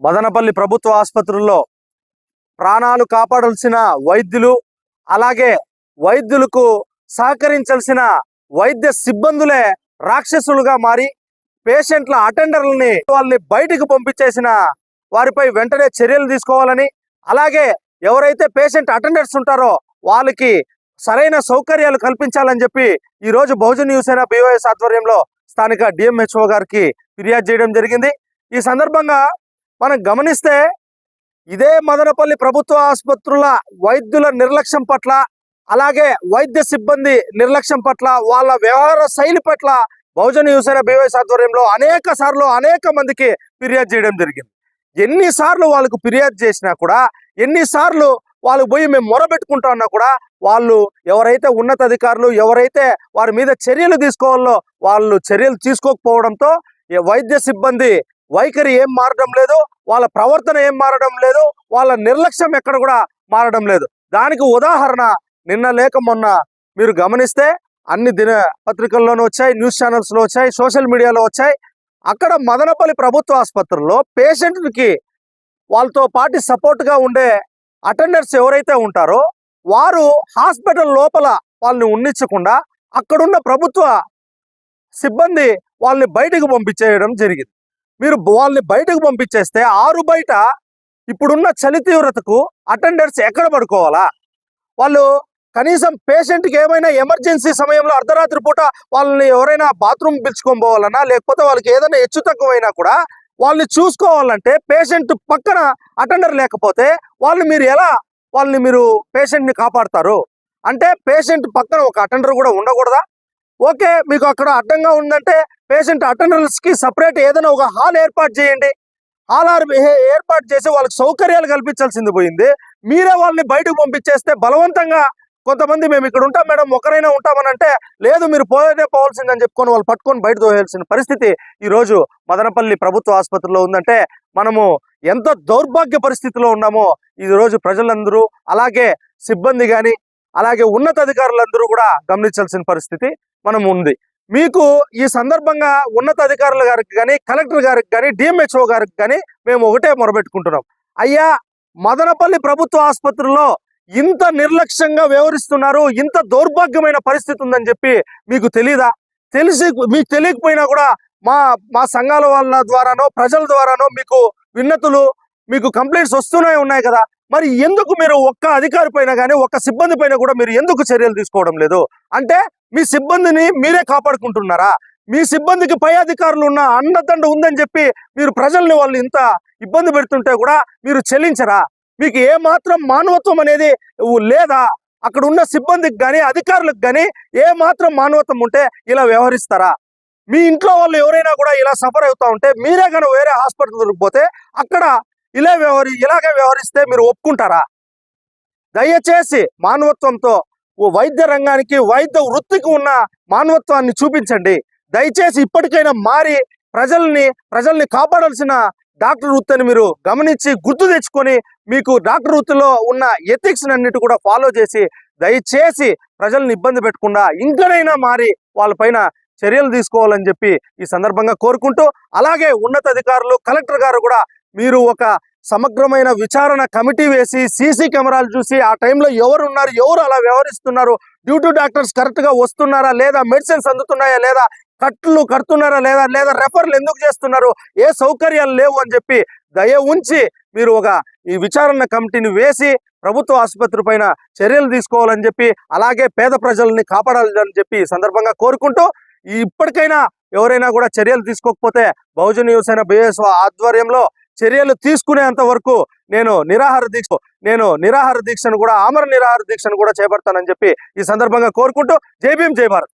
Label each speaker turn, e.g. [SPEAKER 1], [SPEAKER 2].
[SPEAKER 1] మదనపల్లి ప్రభుత్వ ఆసుపత్రుల్లో ప్రాణాలు కాపాడాల్సిన వైద్యులు, అలాగే వైద్యులకు సహకరించాల్సిన వైద్య సిబ్బందులే రాక్షసులుగా మారి పేషెంట్ల అటెండర్లని వాళ్ళని బయటికి పంపించేసిన వారిపై వెంటనే చర్యలు తీసుకోవాలని, అలాగే ఎవరైతే పేషెంట్ అటెండర్స్ ఉంటారో వాళ్ళకి సరైన సౌకర్యాలు కల్పించాలని చెప్పి ఈరోజు బహుజన్ యువసేన BOS ఆధ్వర్యంలో స్థానిక DMHO గారికి ఫిర్యాదు చేయడం జరిగింది. ఈ సందర్భంగా మనం గమనిస్తే ఇదే మదనపల్లి ప్రభుత్వ ఆసుపత్రుల వైద్యుల నిర్లక్ష్యం పట్ల, అలాగే వైద్య సిబ్బంది నిర్లక్ష్యం పట్ల, వాళ్ళ వ్యవహార శైలి పట్ల బహుజన్ యువసేన BOS ఆధ్వర్యంలో అనేక సార్లు అనేక మందికి ఫిర్యాదు చేయడం జరిగింది. ఎన్నిసార్లు వాళ్ళకు ఫిర్యాదు చేసినా కూడా, ఎన్నిసార్లు వాళ్ళు పోయి మేము మొరబెట్టుకుంటా ఉన్నా కూడా వాళ్ళు ఎవరైతే ఉన్నతాధికారులు ఎవరైతే వారి మీద చర్యలు తీసుకోవాలో వాళ్ళు చర్యలు తీసుకోకపోవడంతో వైద్య సిబ్బంది వైఖరి ఏం మారడం లేదు, వాళ్ళ ప్రవర్తన ఏం మారడం లేదు, వాళ్ళ నిర్లక్ష్యం ఎక్కడ కూడా మారడం లేదు. దానికి ఉదాహరణ నిన్న లేక మొన్న మీరు గమనిస్తే అన్ని దిన పత్రికల్లోనూ వచ్చాయి, న్యూస్ ఛానల్స్లో వచ్చాయి, సోషల్ మీడియాలో వచ్చాయి. అక్కడ మదనపల్లి ప్రభుత్వ ఆసుపత్రుల్లో పేషెంట్కి వాళ్ళతో పాటు సపోర్ట్గా ఉండే అటెండర్స్ ఎవరైతే ఉంటారో వారు హాస్పిటల్ లోపల వాళ్ళని ఉన్నించకుండా అక్కడున్న ప్రభుత్వ సిబ్బంది వాళ్ళని బయటకు పంపించేయడం జరిగింది. మీరు వాళ్ళని బయటకు పంపించేస్తే ఆరు బయట ఇప్పుడున్న చలి తీవ్రతకు అటెండర్స్ ఎక్కడ పడుకోవాలా? వాళ్ళు కనీసం పేషెంట్కి ఏమైనా ఎమర్జెన్సీ సమయంలో అర్ధరాత్రి పూట వాళ్ళని ఎవరైనా బాత్రూమ్ పిలుచుకొని పోవాలన్నా, లేకపోతే వాళ్ళకి ఏదైనా హెచ్చు తక్కువైనా కూడా వాళ్ళని చూసుకోవాలంటే పేషెంట్ పక్కన అటెండర్ లేకపోతే వాళ్ళని మీరు పేషెంట్ని కాపాడతారు అంటే పేషెంట్ పక్కన ఒక అటెండర్ కూడా ఉండకూడదా? ఓకే, మీకు అక్కడ అడ్డంగా ఉందంటే పేషెంట్ అటెండర్స్కి సపరేట్ ఏదైనా ఒక హాల్ ఏర్పాటు చేయండి. హాల్ ఏర్పాటు చేసి వాళ్ళకి సౌకర్యాలు కల్పించాల్సింది పోయింది. మీరే వాళ్ళని బయటకు పంపించేస్తే బలవంతంగా కొంతమంది మేము ఇక్కడ ఉంటాం మేడం, ఒకరైనా ఉంటామని అంటే లేదు మీరు పోవాల్సిందని చెప్పుకొని వాళ్ళు పట్టుకొని బయట తోయాల్సిన పరిస్థితి ఈరోజు మదనపల్లి ప్రభుత్వ ఆసుపత్రిలో ఉందంటే మనము ఎంత దౌర్భాగ్య పరిస్థితిలో ఉన్నామో ఈరోజు ప్రజలందరూ, అలాగే సిబ్బంది కానీ, అలాగే ఉన్నతాధికారులందరూ కూడా గమనించాల్సిన పరిస్థితి మనం ఉంది. మీకు ఈ సందర్భంగా ఉన్నతాధికారుల గారికి కానీ, కలెక్టర్ గారికి కానీ, DMHO గారికి కానీ మేము ఒకటే మొరబెట్టుకుంటున్నాం. అయ్యా, మదనపల్లి ప్రభుత్వ ఆసుపత్రిలో ఇంత నిర్లక్ష్యంగా వ్యవహరిస్తున్నారు, ఇంత దౌర్భాగ్యమైన పరిస్థితి ఉందని చెప్పి మీకు తెలీదా? మీకు తెలియకపోయినా కూడా మా సంఘాల వాళ్ళ ద్వారానో ప్రజల ద్వారానో మీకు విన్నతులు, మీకు కంప్లైంట్స్ వస్తూనే ఉన్నాయి కదా. మరి ఎందుకు మీరు ఒక్క అధికారి పైన కానీ ఒక్క సిబ్బంది పైన కూడా మీరు ఎందుకు చర్యలు తీసుకోవడం లేదు? అంటే మీ సిబ్బందిని మీరే కాపాడుకుంటున్నారా? మీ సిబ్బందికి పై అధికారులు ఉన్న అండదండ ఉందని చెప్పి మీరు ప్రజల్ని వాళ్ళు ఇంత ఇబ్బంది పెడుతుంటే కూడా మీరు చెల్లించరా? మీకు ఏ మాత్రం మానవత్వం అనేది లేదా? అక్కడ ఉన్న సిబ్బందికి కానీ అధికారులకు కానీ ఏ మాత్రం మానవత్వం ఉంటే ఇలా వ్యవహరిస్తారా? మీ ఇంట్లో వాళ్ళు ఎవరైనా కూడా ఇలా సఫర్ అవుతా ఉంటే మీరే కానీ వేరే హాస్పిటల్కి పోతే అక్కడ ఇలాగే వ్యవహరిస్తే మీరు ఒప్పుకుంటారా? దయచేసి మానవత్వంతో వైద్య రంగానికి, వైద్య వృత్తికి ఉన్న మానవత్వాన్ని చూపించండి. దయచేసి ఇప్పటికైనా మారి ప్రజల్ని కాపాడాల్సిన డాక్టర్ వృత్తిని మీరు గమనించి గుర్తు తెచ్చుకొని మీకు డాక్టర్ వృత్తిలో ఉన్న ఎథిక్స్ అన్నిటి కూడా ఫాలో చేసి దయచేసి ప్రజల్ని ఇబ్బంది పెట్టకుండా ఇంకనైనా మారి వాళ్ళపైన చర్యలు తీసుకోవాలని చెప్పి ఈ సందర్భంగా కోరుకుంటూ, అలాగే ఉన్నతాధికారులు, కలెక్టర్ గారు కూడా మీరు ఒక సమగ్రమైన విచారణ కమిటీ వేసి సీసీ కెమెరాలు చూసి ఆ టైంలో ఎవరున్నారు, ఎవరు అలా వ్యవహరిస్తున్నారు, డ్యూటీ డాక్టర్స్ కరెక్ట్గా వస్తున్నారా లేదా, మెడిసిన్స్ అందుతున్నాయా లేదా, కట్లు కడుతున్నారా లేదా రెఫర్లు ఎందుకు చేస్తున్నారు, ఏ సౌకర్యాలు లేవు అని చెప్పి దయ ఉంచి మీరు ఈ విచారణ కమిటీని వేసి ప్రభుత్వ ఆసుపత్రి పైన చర్యలు తీసుకోవాలని చెప్పి, అలాగే పేద ప్రజల్ని కాపాడాలని చెప్పి ఈ సందర్భంగా కోరుకుంటూ, ఇప్పటికైనా ఎవరైనా కూడా చర్యలు తీసుకోకపోతే బహుజన్ యువసేన BOS ఆధ్వర్యంలో చర్యలు తీసుకునేంత వరకు నేను నిరాహార దీక్షను కూడా, ఆమర నిరాహార దీక్షను కూడా చేపడతానని చెప్పి ఈ సందర్భంగా కోరుకుంటూ, జై భీమ్, జై భారత్.